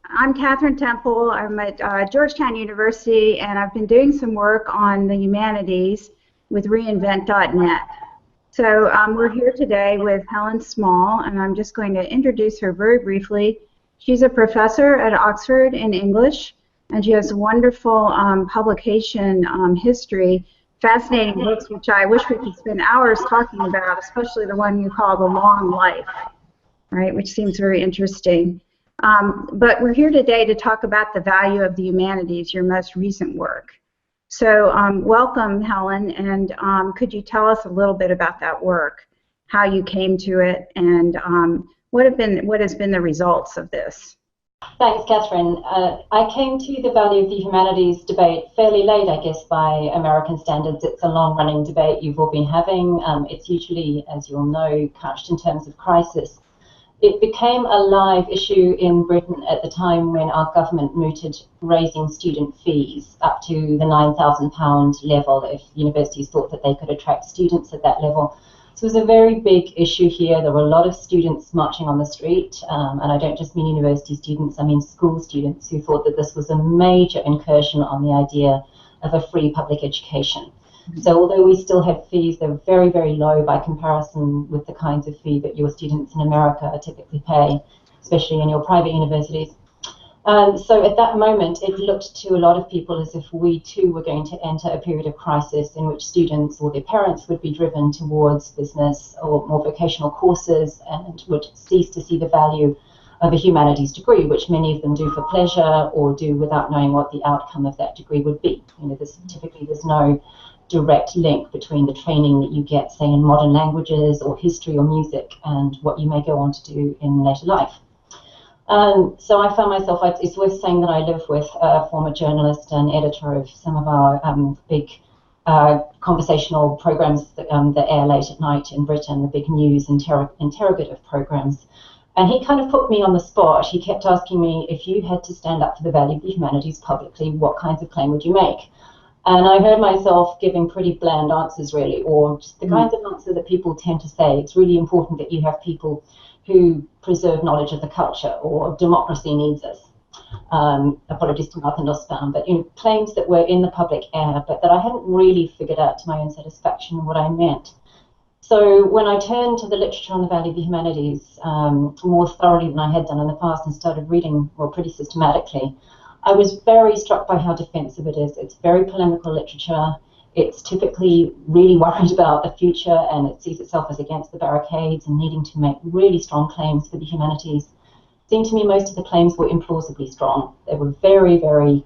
I'm Catherine Temple. I'm at Georgetown University, and I've been doing some work on the humanities with Reinvent.net. So we're here today with Helen Small, and I'm just going to introduce her very briefly. She's a professor at Oxford in English, and she has a wonderful publication history, fascinating books, which I wish we could spend hours talking about, especially the one you call The Long Life, right, which seems very interesting. But we're here today to talk about the value of the humanities, your most recent work. So welcome, Helen, and could you tell us a little bit about that work, how you came to it, and what has been the results of this? Thanks, Catherine. I came to the value of the humanities debate fairly late, I guess, by American standards. It's a long-running debate you've all been having. It's usually, as you all know, couched in terms of crisis. It became a live issue in Britain at the time when our government mooted raising student fees up to the £9,000 level if universities thought that they could attract students at that level. So it was a very big issue here. There were a lot of students marching on the street, and I don't just mean university students, I mean school students who thought that this was a major incursion on the idea of a free public education. So although we still had fees, they're very, very low by comparison with the kinds of fee that your students in America typically pay, especially in your private universities. So at that moment, it looked to a lot of people as if we too were going to enter a period of crisis in which students or their parents would be driven towards business or more vocational courses and would cease to see the value of a humanities degree, which many of them do for pleasure or do without knowing what the outcome of that degree would be. Typically there's no direct link between the training that you get, say, in modern languages or history or music and what you may go on to do in later life. So I found myself, it's worth saying that I live with a former journalist and editor of some of our big conversational programs that air late at night in Britain, the big news interrogative programs. And he kind of put me on the spot. He kept asking me, if you had to stand up for the value of the humanities publicly, what kinds of claim would you make? And I heard myself giving pretty bland answers, really, or just the kinds of answers that people tend to say. It's really important that you have people who preserve knowledge of the culture, or democracy needs us. Apologies to Martha Nussbaum, but claims that were in the public air, but that I hadn't really figured out to my own satisfaction what I meant. So when I turned to the literature on the value of the humanities more thoroughly than I had done in the past and started reading pretty systematically, I was very struck by how defensive it is. It's very polemical literature. It's typically really worried about the future, and it sees itself as against the barricades and needing to make really strong claims for the humanities. It seemed to me most of the claims were implausibly strong. They were very, very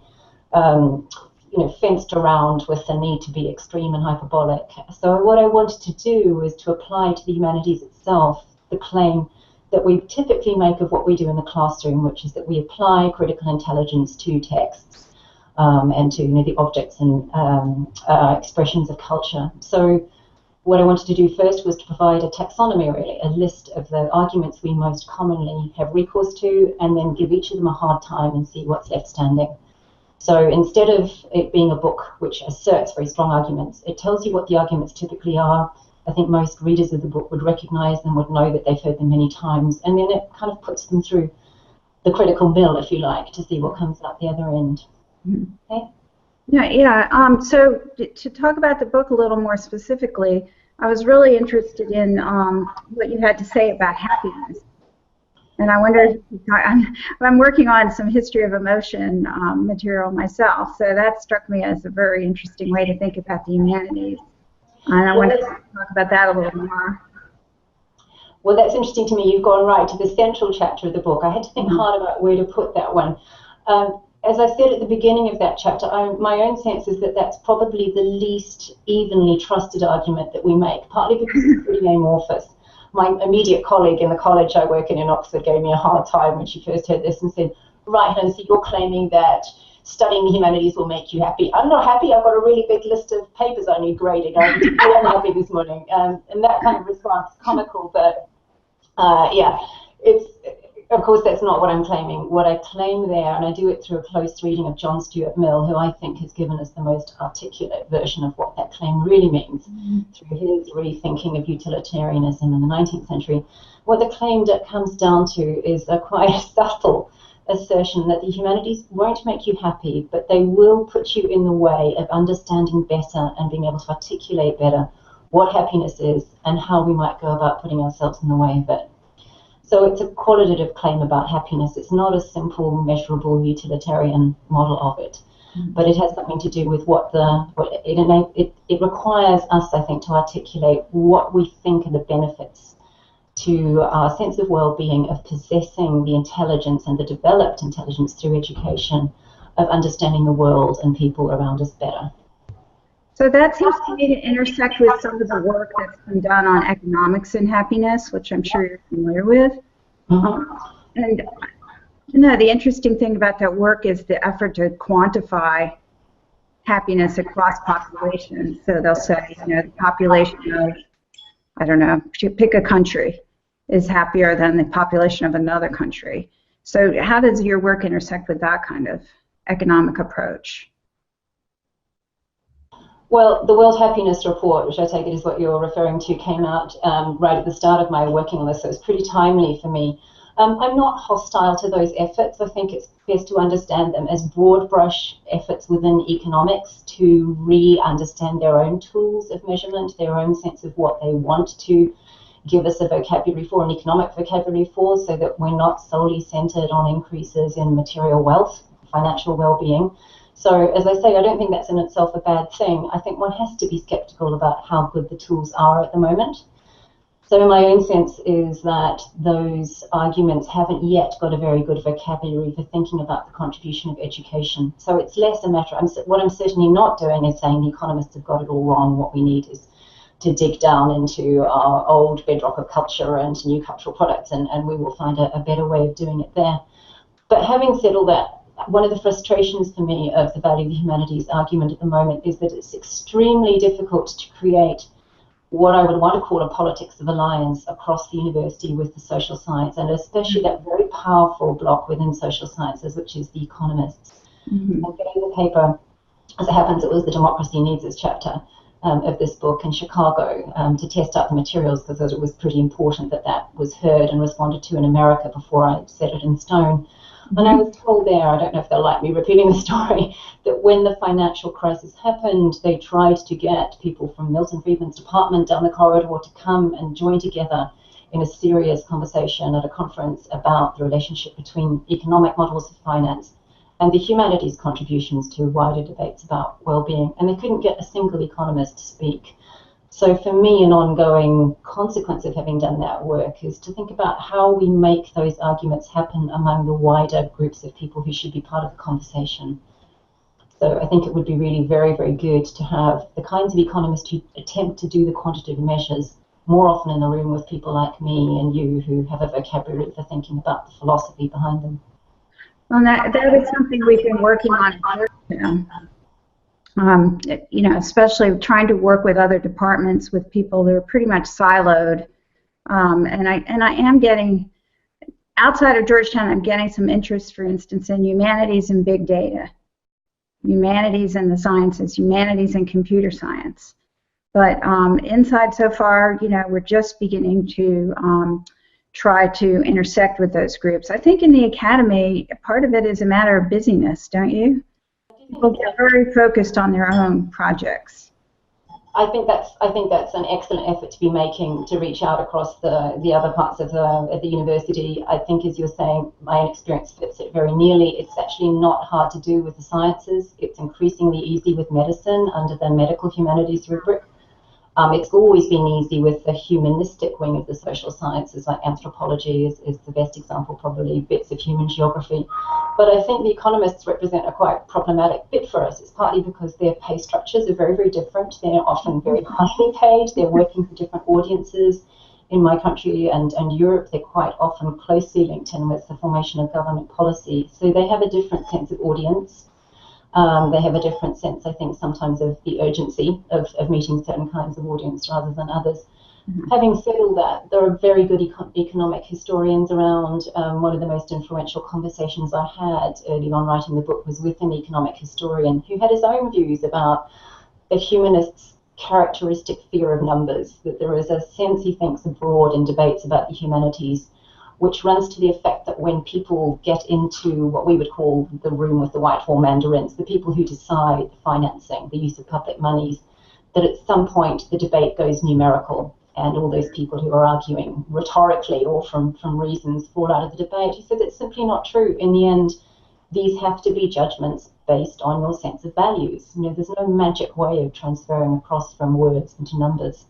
fenced around with the need to be extreme and hyperbolic. So what I wanted to do was to apply to the humanities itself the claim that we typically make of what we do in the classroom, which is that we apply critical intelligence to texts and to the objects and expressions of culture. So what I wanted to do first was to provide a taxonomy, really, a list of the arguments we most commonly have recourse to, and then give each of them a hard time and see what's left standing. So instead of it being a book which asserts very strong arguments, it tells you what the arguments typically are. I think most readers of the book would recognize them, would know that they've heard them many times, and then it kind of puts them through the critical mill, if you like, to see what comes out the other end. Okay? Yeah. So to talk about the book a little more specifically, I was really interested in what you had to say about happiness. And I wonder if I'm working on some history of emotion material myself, so that struck me as a very interesting way to think about the humanities. And I want to talk about that a little more. Well, that's interesting to me. You've gone right to the central chapter of the book. I had to think hard about where to put that one. As I said at the beginning of that chapter, my own sense is that that's probably the least evenly trusted argument that we make, partly because it's pretty amorphous. My immediate colleague in the college I work in Oxford gave me a hard time when she first heard this and said, right, Helen, so you're claiming that studying the humanities will make you happy. I'm not happy. I've got a really big list of papers I need grading. I'm really unhappy this morning. And that kind of response is comical, but of course that's not what I'm claiming. What I claim there, and I do it through a close reading of John Stuart Mill, who I think has given us the most articulate version of what that claim really means through his rethinking of utilitarianism in the 19th century. What the claim that comes down to is a quite subtle assertion that the humanities won't make you happy, but they will put you in the way of understanding better and being able to articulate better what happiness is and how we might go about putting ourselves in the way of it. So it's a qualitative claim about happiness. It's not a simple, measurable, utilitarian model of it, but it has something to do with it requires us, I think, to articulate what we think are the benefits to our sense of well-being of possessing the intelligence and the developed intelligence through education of understanding the world and people around us better. So that seems to me to intersect with some of the work that's been done on economics and happiness, which I'm sure you're familiar with. And the interesting thing about that work is the effort to quantify happiness across populations. So they'll say, the population of, I don't know, pick a country, is happier than the population of another country. So how does your work intersect with that kind of economic approach? Well, the World Happiness Report, which I take it is what you're referring to, came out right at the start of my working on this, so it's pretty timely for me. I'm not hostile to those efforts. I think it's best to understand them as broad brush efforts within economics to re-understand their own tools of measurement, their own sense of what they want to give us a vocabulary for, an economic vocabulary for, so that we're not solely centered on increases in material wealth, financial well-being. So, as I say, I don't think that's in itself a bad thing. I think one has to be skeptical about how good the tools are at the moment. So my own sense is that those arguments haven't yet got a very good vocabulary for thinking about the contribution of education. So it's less a matter, what I'm certainly not doing is saying the economists have got it all wrong. What we need is to dig down into our old bedrock of culture and new cultural products, and we will find a better way of doing it there. But having said all that, one of the frustrations for me of the value of the humanities argument at the moment is that it's extremely difficult to create what I would want to call a politics of alliance across the university with the social science, and especially that very powerful block within social sciences, which is the economists. I'm getting the paper, as it happens, it was the Democracy Needs Us chapter of this book in Chicago to test out the materials, because it was pretty important that that was heard and responded to in America before I set it in stone. And I was told there, I don't know if they'll like me repeating the story, that when the financial crisis happened, they tried to get people from Milton Friedman's department down the corridor to come and join together in a serious conversation at a conference about the relationship between economic models of finance and the humanities contributions to wider debates about well-being. And they couldn't get a single economist to speak. So for me, an ongoing consequence of having done that work is to think about how we make those arguments happen among the wider groups of people who should be part of the conversation. So I think it would be really very, very good to have the kinds of economists who attempt to do the quantitative measures more often in the room with people like me and you who have a vocabulary for thinking about the philosophy behind them. Well, that is something we've been working on at Georgetown. Especially trying to work with other departments, with people that are pretty much siloed. And I am getting, outside of Georgetown, I'm getting some interest, for instance, in humanities and big data, humanities and the sciences, humanities and computer science. But inside so far, we're just beginning to try to intersect with those groups. I think in the academy, part of it is a matter of busyness, don't you? People get very focused on their own projects. I think that's an excellent effort to be making to reach out across the other parts of the university. I think, as you're saying, my own experience fits it very nearly. It's actually not hard to do with the sciences. It's increasingly easy with medicine under the medical humanities rubric. It's always been easy with the humanistic wing of the social sciences, like anthropology is the best example, probably bits of human geography. But I think the economists represent a quite problematic bit for us. It's partly because their pay structures are very, very different. They're often very highly paid. They're working for different audiences. In my country and Europe, they're quite often closely linked in with the formation of government policy. So they have a different sense of audience. They have a different sense, I think, sometimes of the urgency of meeting certain kinds of audience rather than others. Having said all that, there are very good economic historians around. One of the most influential conversations I had early on writing the book was with an economic historian who had his own views about the humanists' characteristic fear of numbers, that there is a sense, he thinks, abroad in debates about the humanities which runs to the effect that when people get into what we would call the room with the white wall mandarins, the people who decide the financing, the use of public monies, that at some point the debate goes numerical and all those people who are arguing rhetorically or from reasons fall out of the debate. He said it's simply not true. In the end, these have to be judgments based on your sense of values. You know, there's no magic way of transferring across from words into numbers.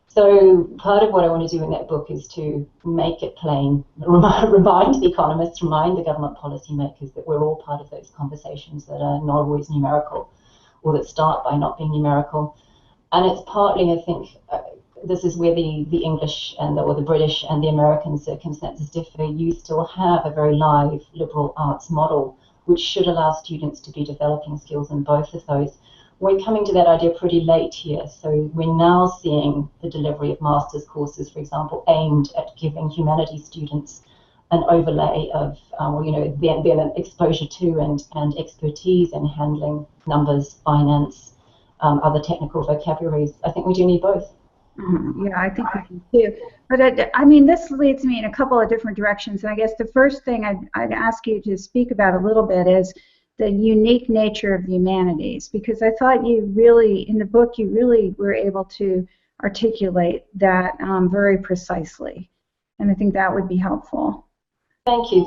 So part of what I want to do in that book is to make it plain, remind the economists, remind the government policymakers that we're all part of those conversations that are not always numerical or that start by not being numerical. And it's partly, I think, this is where the English or the British and the American circumstances differ. You still have a very live liberal arts model, which should allow students to be developing skills in both of those. We're coming to that idea pretty late here, so we're now seeing the delivery of master's courses, for example, aimed at giving humanities students an overlay of, then an exposure to and expertise in handling numbers, finance, other technical vocabularies. I think we do need both. Yeah, I think we do too. But I mean, this leads me in a couple of different directions. And I guess the first thing I'd ask you to speak about a little bit is the unique nature of the humanities, because I thought you really, in the book, you really were able to articulate that very precisely. And I think that would be helpful. Thank you.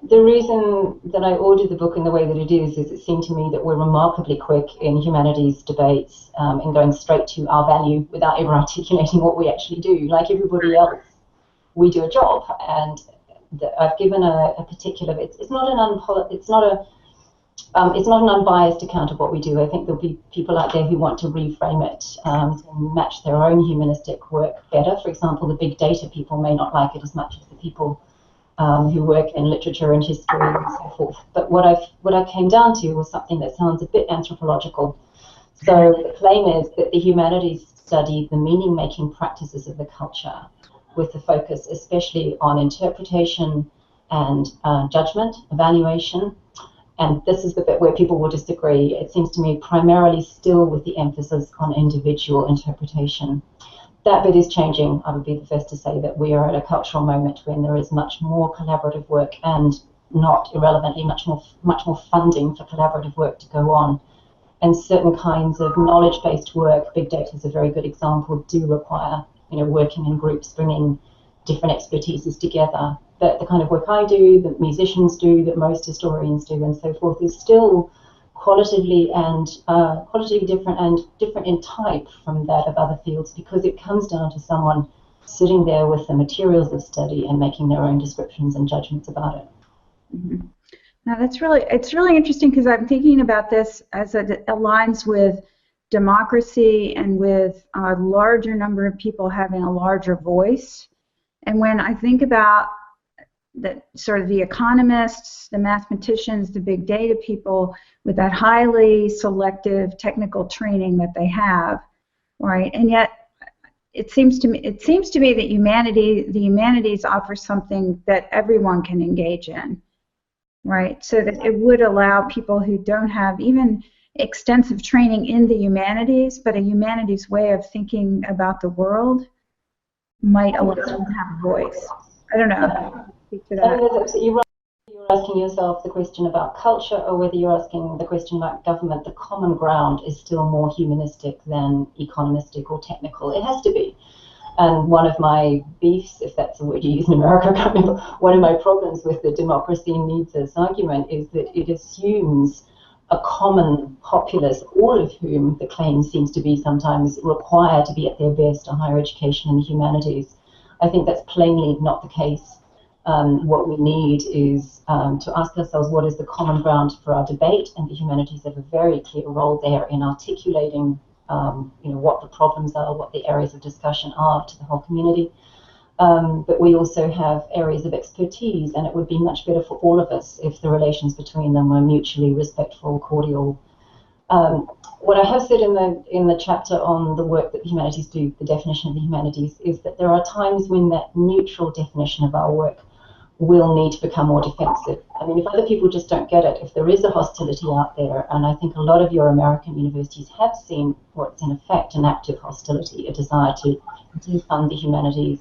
The reason that I ordered the book in the way that it is it seemed to me that we're remarkably quick in humanities debates in going straight to our value without ever articulating what we actually do. Like everybody else, we do a job, and I've given a particular. It's not an unbiased account of what we do. I think there'll be people out there who want to reframe it to match their own humanistic work better. For example, the big data people may not like it as much as the people who work in literature and history and so forth. But what I came down to was something that sounds a bit anthropological. So the claim is that the humanities study the meaning-making practices of the culture with the focus especially on interpretation and judgment, evaluation. And this is the bit where people will disagree. It seems to me primarily still with the emphasis on individual interpretation. That bit is changing. I would be the first to say that we are at a cultural moment when there is much more collaborative work and, not irrelevantly, much more funding for collaborative work to go on. And certain kinds of knowledge-based work, big data is a very good example, do require, working in groups, bringing different expertises together. But the kind of work I do, that musicians do, that most historians do, and so forth, is still qualitatively different and different in type from that of other fields, because it comes down to someone sitting there with the materials of study and making their own descriptions and judgments about it. Mm-hmm. Now it's really interesting, because I'm thinking about this as it aligns with democracy and with a larger number of people having a larger voice. And when I think about the sort of the economists, the mathematicians, the big data people with that highly selective technical training that they have, right? And yet it seems to me that the humanities offer something that everyone can engage in, right? So that it would allow people who don't have even extensive training in the humanities, but a humanities way of thinking about the world might allow them to have a voice. I don't know. Speak to that. You're asking yourself the question about culture, or whether you're asking the question about government. The common ground is still more humanistic than economistic or technical. It has to be. And one of my beefs, if that's a word you use in America, I can't remember, one of my problems with the democracy needs us argument is that it assumes a common populace, all of whom the claim seems to be sometimes required to be at their best on higher education and the humanities. I think that's plainly not the case. What we need is to ask ourselves, what is the common ground for our debate? And the humanities have a very clear role there in articulating what the problems are, what the areas of discussion are to the whole community. But we also have areas of expertise, and it would be much better for all of us if the relations between them were mutually respectful, cordial. What I have said in the chapter on the work that the humanities do, the definition of the humanities, is that there are times when that neutral definition of our work will need to become more defensive. I mean, if other people just don't get it, if there is a hostility out there, and I think a lot of your American universities have seen what's in effect an active hostility, a desire to defund the humanities,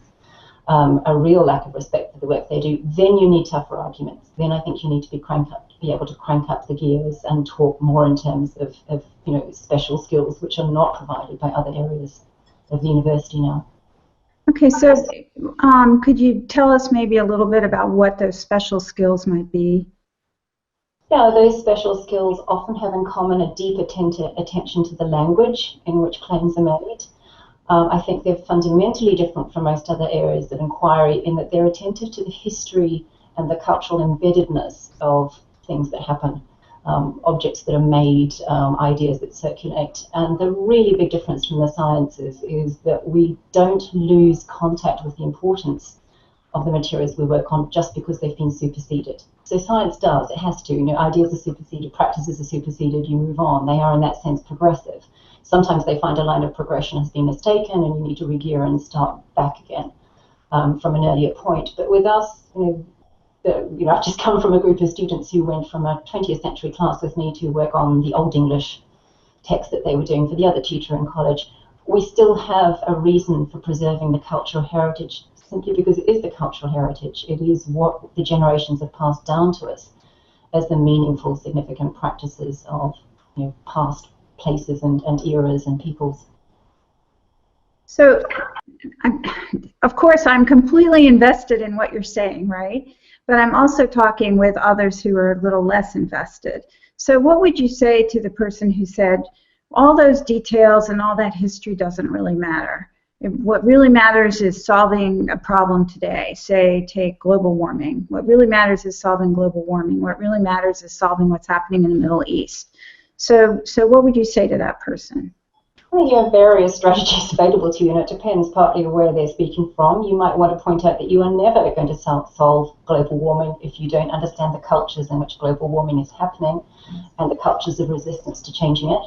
a real lack of respect for the work they do, then you need tougher arguments. Then I think you need to be able to crank up the gears and talk more in terms of special skills which are not provided by other areas of the university now. Okay, so could you tell us maybe a little bit about what those special skills might be? Yeah, those special skills often have in common a deep attention to the language in which claims are made. I think they're fundamentally different from most other areas of inquiry in that they're attentive to the history and the cultural embeddedness of things that happen, objects that are made, ideas that circulate. And the really big difference from the sciences is that we don't lose contact with the importance of the materials we work on just because they've been superseded. So science does, it has to. Ideas are superseded, practices are superseded, you move on. They are in that sense progressive. Sometimes they find a line of progression has been mistaken and you need to re-gear and start back again from an earlier point. But with us, I've just come from a group of students who went from a 20th century class with me to work on the Old English text that they were doing for the other teacher in college. We still have a reason for preserving the cultural heritage, simply because it is the cultural heritage. It is what the generations have passed down to us as the meaningful, significant practices of past places and eras and peoples. So, of course, I'm completely invested in what you're saying, right? But I'm also talking with others who are a little less invested. So what would you say to the person who said, all those details and all that history doesn't really matter? What really matters is solving a problem today. Say, take global warming. What really matters is solving global warming. What really matters is solving what's happening in the Middle East. So what would you say to that person? Well, you have various strategies available to you, and it depends partly on where they're speaking from. You might want to point out that you are never going to solve global warming if you don't understand the cultures in which global warming is happening and the cultures of resistance to changing it.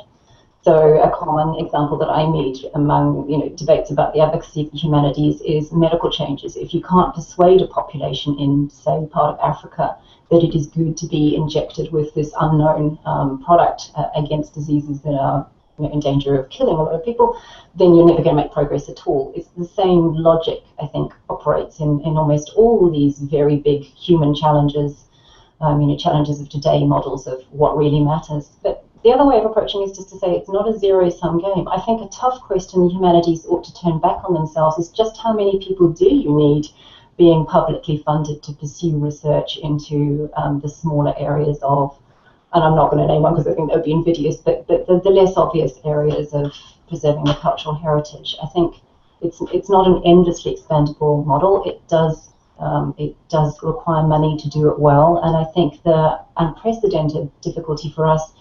So a common example that I meet among debates about the advocacy of the humanities is medical changes. If you can't persuade a population in, say, part of Africa that it is good to be injected with this unknown product against diseases that are in danger of killing a lot of people, then you're never going to make progress at all. It's the same logic, I think, operates in almost all these very big human challenges, challenges of today, models of what really matters. But the other way of approaching is just to say it's not a zero-sum game. I think a tough question the humanities ought to turn back on themselves is just how many people do you need being publicly funded to pursue research into the smaller areas of, and I'm not going to name one because I think that would be invidious, but the less obvious areas of preserving the cultural heritage. I think it's not an endlessly expandable model. It does require money to do it well, and I think the unprecedented difficulty for us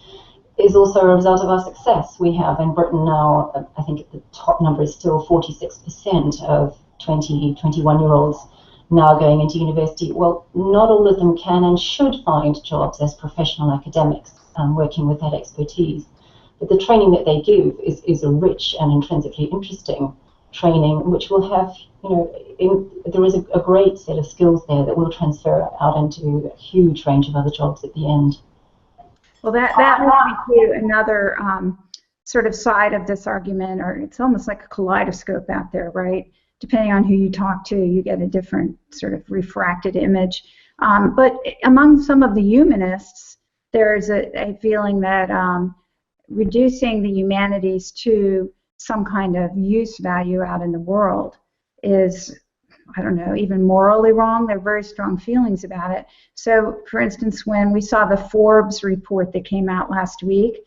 is also a result of our success. We have in Britain now, I think the top number is still 46% of 20, 21-year-olds now going into university. Well, not all of them can and should find jobs as professional academics working with that expertise. But the training that they give is a rich and intrinsically interesting training, which will have, there is a great set of skills there that will transfer out into a huge range of other jobs at the end. Well, that leads me to another sort of side of this argument, or it's almost like a kaleidoscope out there, right? Depending on who you talk to, you get a different sort of refracted image. But among some of the humanists, there's a feeling that reducing the humanities to some kind of use value out in the world is, I don't know, even morally wrong. There are very strong feelings about it. So, for instance, when we saw the Forbes report that came out last week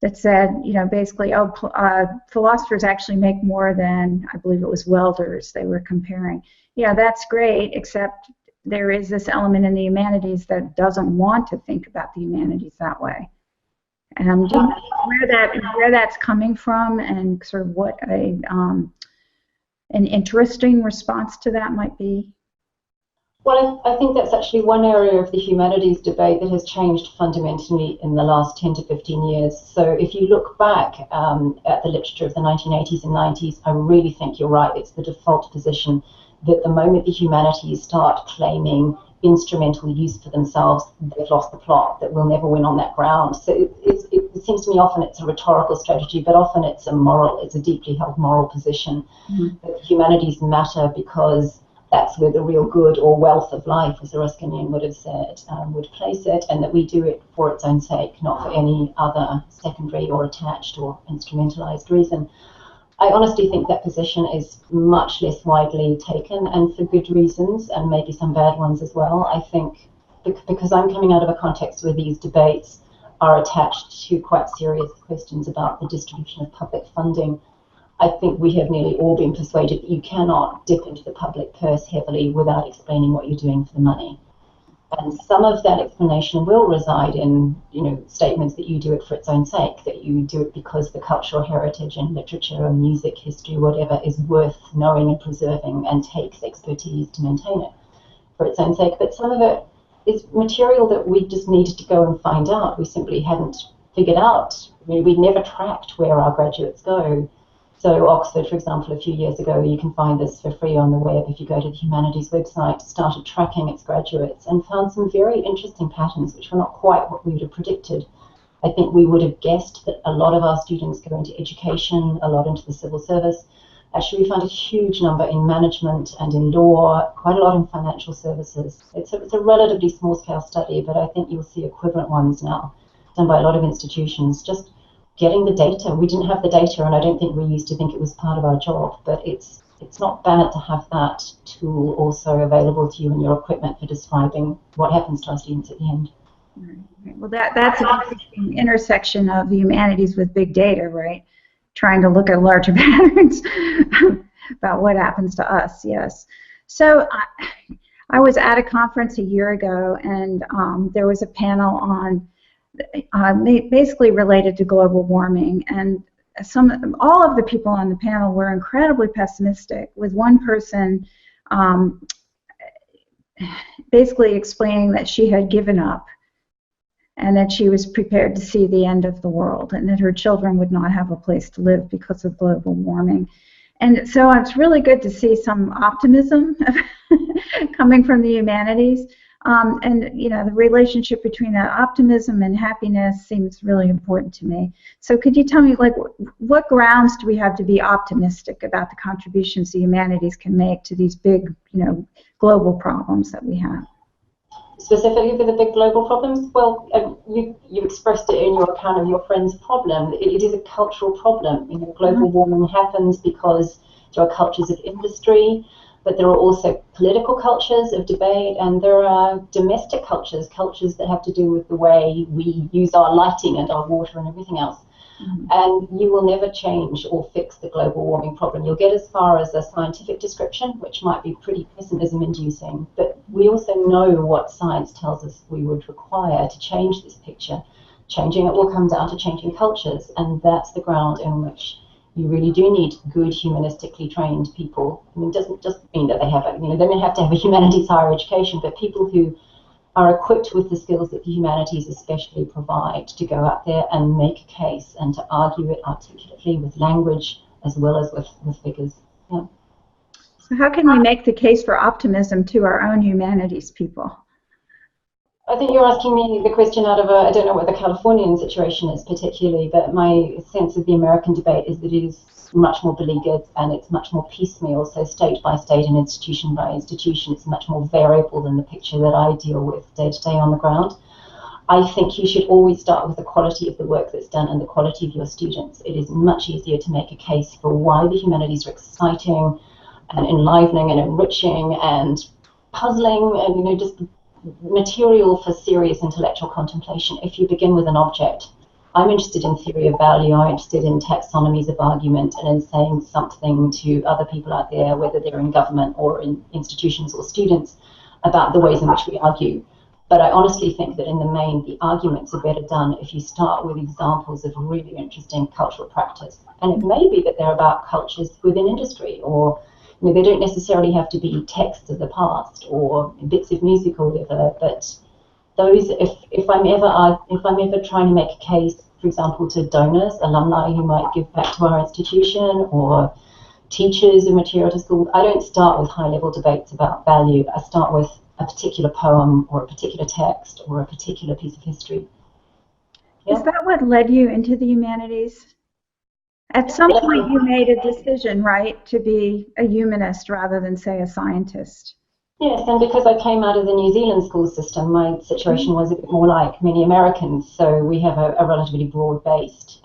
that said, basically, philosophers actually make more than, I believe it was welders they were comparing. That's great, except there is this element in the humanities that doesn't want to think about the humanities that way. And do you know where that's coming from, and sort of what an interesting response to that might be? Well, I think that's actually one area of the humanities debate that has changed fundamentally in the last 10 to 15 years. So if you look back at the literature of the 1980s and 90s, I really think you're right. It's the default position that the moment the humanities start claiming instrumental use for themselves, they've lost the plot, that we'll never win on that ground. So it seems to me often it's a rhetorical strategy, but often it's a deeply held moral position. Mm-hmm. That the humanities matter because that's where the real good or wealth of life, as a Ruskinian would have said, would place it, and that we do it for its own sake, not for any other secondary or attached or instrumentalized reason. I honestly think that position is much less widely taken, and for good reasons, and maybe some bad ones as well. I think because I'm coming out of a context where these debates are attached to quite serious questions about the distribution of public funding, I think we have nearly all been persuaded that you cannot dip into the public purse heavily without explaining what you're doing for the money. And some of that explanation will reside in, statements that you do it for its own sake, that you do it because the cultural heritage and literature and music, history, whatever, is worth knowing and preserving and takes expertise to maintain it for its own sake. But some of it is material that we just needed to go and find out. We simply hadn't figured out. We never tracked where our graduates go. So Oxford, for example, a few years ago, you can find this for free on the web if you go to the Humanities website, started tracking its graduates and found some very interesting patterns which were not quite what we would have predicted. I think we would have guessed that a lot of our students go into education, a lot into the civil service. Actually, we found a huge number in management and in law, quite a lot in financial services. It's a relatively small-scale study, but I think you'll see equivalent ones now done by a lot of institutions. Just getting the data. We didn't have the data, and I don't think we used to think it was part of our job, but it's not bad to have that tool also available to you in your equipment for describing what happens to our students at the end. Right. Well, that's an interesting intersection of the humanities with big data, right? Trying to look at larger patterns about what happens to us, yes. So I was at a conference a year ago, and there was a panel on basically related to global warming, and all of the people on the panel were incredibly pessimistic, with one person basically explaining that she had given up and that she was prepared to see the end of the world and that her children would not have a place to live because of global warming. And so it's really good to see some optimism coming from the humanities. And the relationship between that optimism and happiness seems really important to me. So could you tell me, what grounds do we have to be optimistic about the contributions the humanities can make to these big, global problems that we have? Specifically for the big global problems? Well, you expressed it in your account of your friend's problem. It is a cultural problem. Global warming happens because there are cultures of industry, but there are also political cultures of debate, and there are domestic cultures that have to do with the way we use our lighting and our water and everything else. Mm-hmm. And you will never change or fix the global warming problem. You'll get as far as a scientific description, which might be pretty pessimism-inducing, but we also know what science tells us we would require to change this picture. Changing it will come down to changing cultures, and that's the ground in which you really do need good humanistically trained people. I mean, it doesn't just mean that they don't have to have a humanities higher education, but people who are equipped with the skills that the humanities especially provide to go out there and make a case and to argue it articulately with language as well as with figures. Yeah. So how can we make the case for optimism to our own humanities people? I think you're asking me the question out of I don't know what the Californian situation is particularly, but my sense of the American debate is that it is much more beleaguered and it's much more piecemeal, so state by state and institution by institution. It's much more variable than the picture that I deal with day to day on the ground. I think you should always start with the quality of the work that's done and the quality of your students. It is much easier to make a case for why the humanities are exciting and enlivening and enriching and puzzling and just material for serious intellectual contemplation if you begin with an object. I'm interested in theory of value, I'm interested in taxonomies of argument and in saying something to other people out there, whether they're in government or in institutions or students, about the ways in which we argue. But I honestly think that in the main, the arguments are better done if you start with examples of really interesting cultural practice. And it may be that they're about cultures within industry, or they don't necessarily have to be texts of the past or bits of music or whatever, but those, if I'm ever trying to make a case, for example, to donors, alumni who might give back to our institution, or teachers and material to school, I don't start with high-level debates about value. I start with a particular poem or a particular text or a particular piece of history. Yeah? Is that what led you into the humanities? At some point, you made a decision, right, to be a humanist rather than, say, a scientist. Yes, and because I came out of the New Zealand school system, my situation was a bit more like many Americans. So we have a relatively broad-based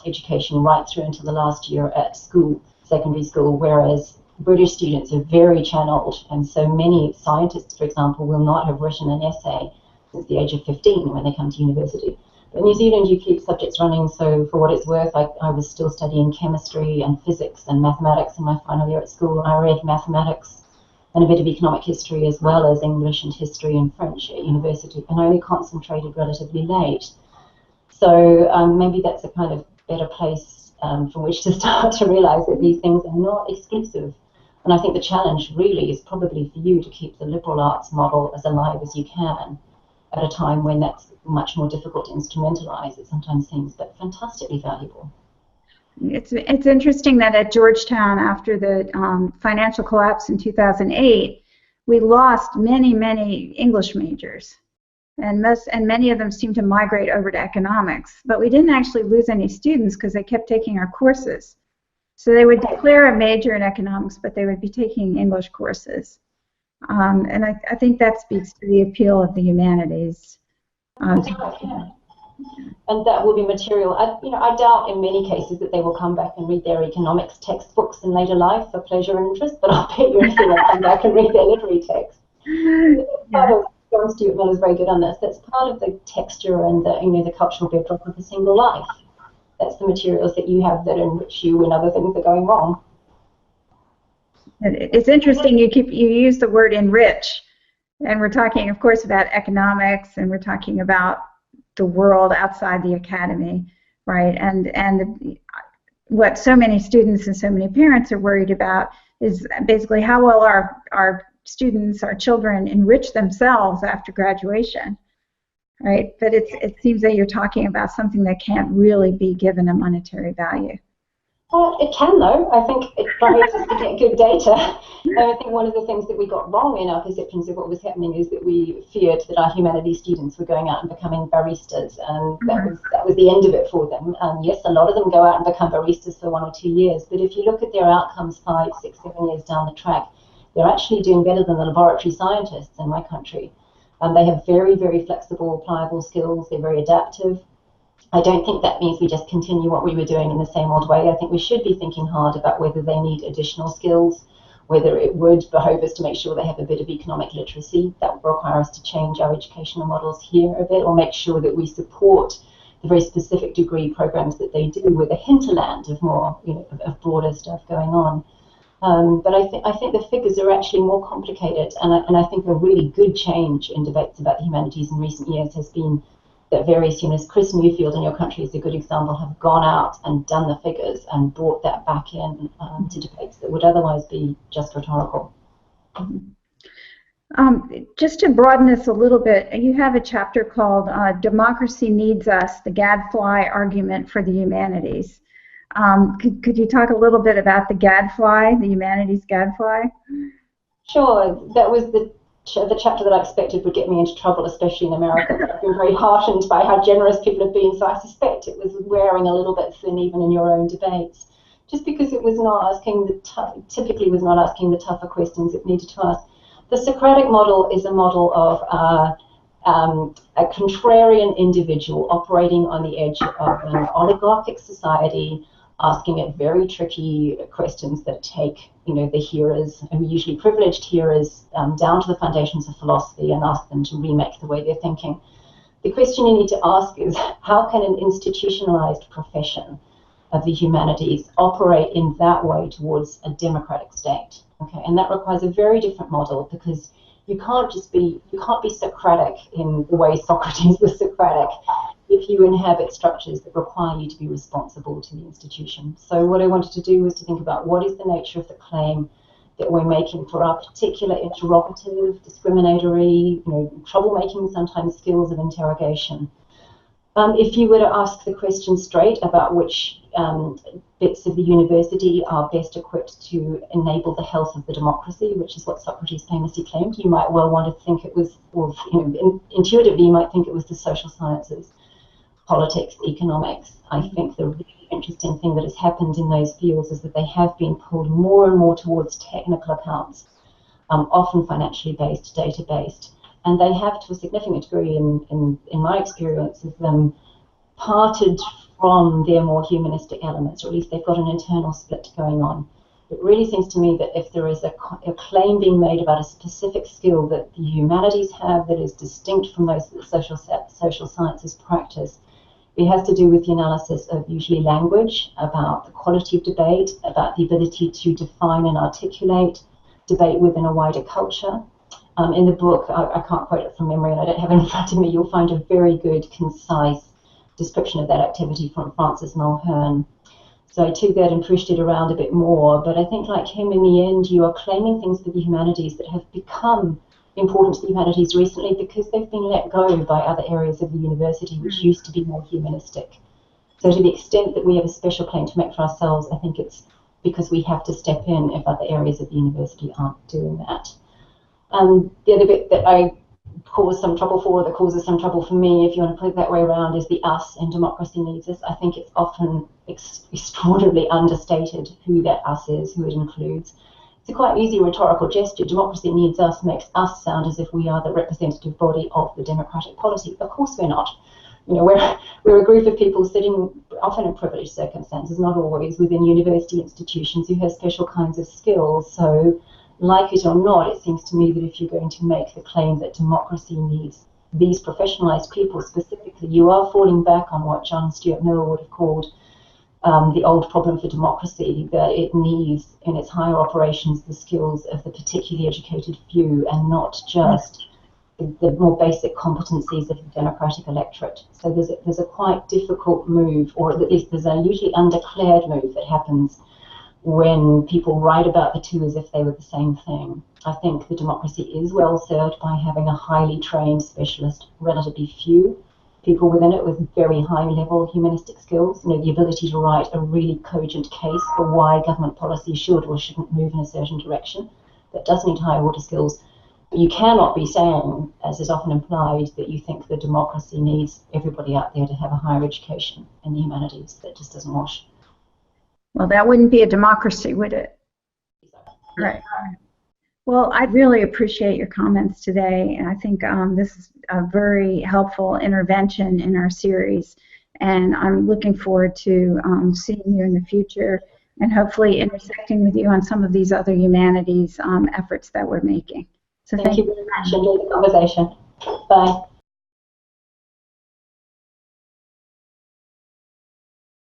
education right through until the last year at school, secondary school, whereas British students are very channeled. And so many scientists, for example, will not have written an essay since the age of 15 when they come to university. But in New Zealand, you keep subjects running, so for what it's worth, I was still studying chemistry and physics and mathematics in my final year at school. I read mathematics and a bit of economic history as well as English and history and French at university, and I only concentrated relatively late. So maybe that's a kind of better place from which to start to realise that these things are not exclusive. And I think the challenge really is probably for you to keep the liberal arts model as alive as you can at a time when that's much more difficult to instrumentalise. It sometimes seems, but fantastically valuable. It's interesting that at Georgetown, after the financial collapse in 2008, we lost many English majors, and many of them seemed to migrate over to economics. But we didn't actually lose any students because they kept taking our courses. So they would declare a major in economics, but they would be taking English courses. And I think that speaks to the appeal of the humanities. And that will be material. I doubt in many cases that they will come back and read their economics textbooks in later life for pleasure and interest, but I'll bet you anything they'll come back and read their literary text. Part of John Stuart Mill is very good on this. That's part of the texture and the cultural bedrock of a single life. That's the materials that you have that enrich you when other things are going wrong. It's interesting you use the word enrich, and we're talking, of course, about economics, and we're talking about the world outside the academy, right? And what so many students and so many parents are worried about is basically how well our students, our children, enrich themselves after graduation, right? But it seems that you're talking about something that can't really be given a monetary value. Well, it can, though. I think it behoves us to get good data. I think one of the things that we got wrong in our perceptions of what was happening is that we feared that our humanities students were going out and becoming baristas, and that was the end of it for them. Yes, a lot of them go out and become baristas for 1 or 2 years, but if you look at their outcomes 5, 6, 7 years down the track, they're actually doing better than the laboratory scientists in my country. They have very flexible, pliable skills. They're very adaptive. I don't think that means we just continue what we were doing in the same old way. I think we should be thinking hard about whether they need additional skills, whether it would behove us to make sure they have a bit of economic literacy. That would require us to change our educational models here a bit, or make sure that we support the very specific degree programs that they do with a hinterland of more, of broader stuff going on. But I think the figures are actually more complicated, and I think a really good change in debates about the humanities in recent years has been that various humanists, Chris Newfield in your country is a good example, have gone out and done the figures and brought that back in to debates that would otherwise be just rhetorical. Just to broaden this a little bit, you have a chapter called Democracy Needs Us, the Gadfly Argument for the Humanities. Could you talk a little bit about the gadfly, the humanities gadfly? Sure. That was the chapter that I expected would get me into trouble, especially in America. I've been very heartened by how generous people have been, so I suspect it was wearing a little bit thin even in your own debates, just because it was not asking typically was not asking the tougher questions it needed to ask. The Socratic model is a model of a contrarian individual operating on the edge of an oligarchic society, asking it very tricky questions that take, the hearers, who are usually privileged hearers, down to the foundations of philosophy and ask them to remake the way they're thinking. The question you need to ask is, how can an institutionalized profession of the humanities operate in that way towards a democratic state? Okay, and that requires a very different model, because you can't be Socratic in the way Socrates was Socratic if you inhabit structures that require you to be responsible to the institution. So what I wanted to do was to think about what is the nature of the claim that we're making for our particular interrogative, discriminatory, troublemaking sometimes skills of interrogation. If you were to ask the question straight about which bits of the university are best equipped to enable the health of the democracy, which is what Socrates famously claimed, you might well want to think it was, or intuitively you might think it was the social sciences. politics, economics. I think the really interesting thing that has happened in those fields is that they have been pulled more and more towards technical accounts, often financially based, data based, and they have, to a significant degree, in my experience of them, parted from their more humanistic elements, or at least they've got an internal split going on. It really seems to me that if there is a claim being made about a specific skill that the humanities have that is distinct from those that the social sciences practice, it has to do with the analysis of usually language, about the quality of debate, about the ability to define and articulate debate within a wider culture. In the book, I can't quote it from memory and I don't have it in front of me, you'll find a very good, concise description of that activity from Francis Mulhern. So I took that and pushed it around a bit more, but I think like him, in the end, you are claiming things for the humanities that have become important to the humanities recently because they've been let go by other areas of the university which used to be more humanistic. So to the extent that we have a special claim to make for ourselves, I think it's because we have to step in if other areas of the university aren't doing that. The other bit that I cause some trouble for, that causes some trouble for me, if you want to put it that way around, is the us and democracy needs us. I think it's often extraordinarily understated who that us is, who it includes. It's a quite easy rhetorical gesture. Democracy needs us makes us sound as if we are the representative body of the democratic polity. Of course we're not. You know, we're a group of people sitting often in privileged circumstances, not always, within university institutions who have special kinds of skills. So, like it or not, it seems to me that if you're going to make the claim that democracy needs these professionalized people specifically, you are falling back on what John Stuart Mill would have called the old problem for democracy, that it needs in its higher operations the skills of the particularly educated few and not just the more basic competencies of the democratic electorate. So there's a quite difficult move, or at least there's a usually undeclared move that happens when people write about the two as if they were the same thing. I think the democracy is well served by having a highly trained specialist, relatively few people within it with very high level humanistic skills, you know, the ability to write a really cogent case for why government policy should or shouldn't move in a certain direction. That does need high order skills. But you cannot be saying, as is often implied, that you think that democracy needs everybody out there to have a higher education in the humanities. That just doesn't wash. Well, that wouldn't be a democracy, would it? Yeah. Right. Well, I really appreciate your comments today, and I think this is a very helpful intervention in our series, and I'm looking forward to seeing you in the future and hopefully intersecting with you on some of these other humanities efforts that we're making. So Thank you very much. Enjoy the conversation. Bye.